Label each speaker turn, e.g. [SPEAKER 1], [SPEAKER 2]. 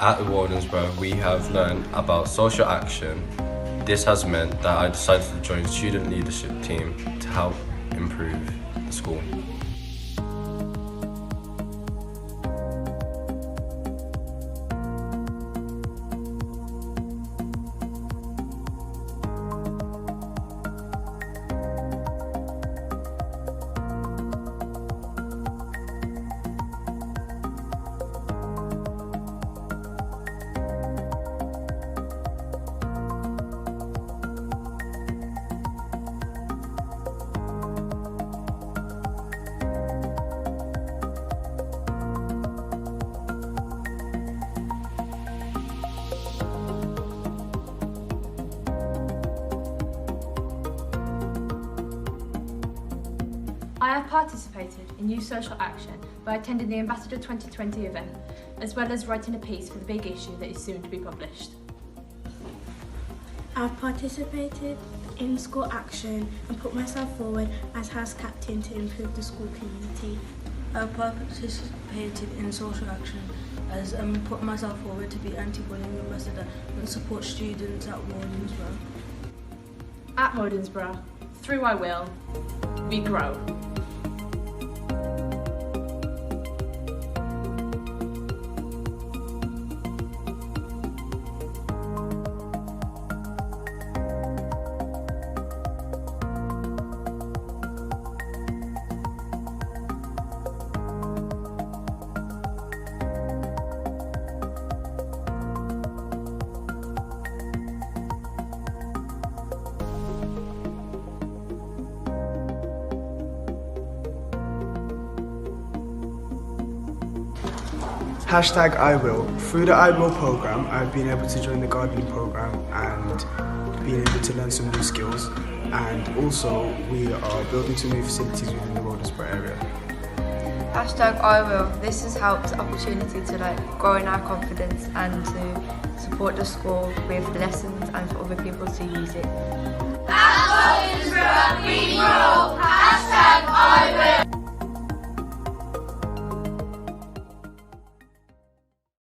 [SPEAKER 1] At Wodensborough, we have learned about social action. This has meant that I decided to join the student leadership team to help improve the school.
[SPEAKER 2] I have participated in youth social action by attending the Ambassador 2020 event, as well as writing a piece for the big issue that is soon to be published.
[SPEAKER 3] I've participated in school action and put myself forward as house captain to improve the school community.
[SPEAKER 4] I've participated in social action as put myself forward to be anti-bullying ambassador and support students at Wodensborough.
[SPEAKER 2] At Wodensborough, through I will, we grow.
[SPEAKER 5] Hashtag I will. Through the I will program, I've been able to join the gardening program and been able to learn some new skills. And also, we are building some new facilities within the Wodensborough area.
[SPEAKER 6] Hashtag I will. This has helped the opportunity to grow in our confidence and to support the school with lessons and for other people to use it.
[SPEAKER 7] At Wodensborough, we grow.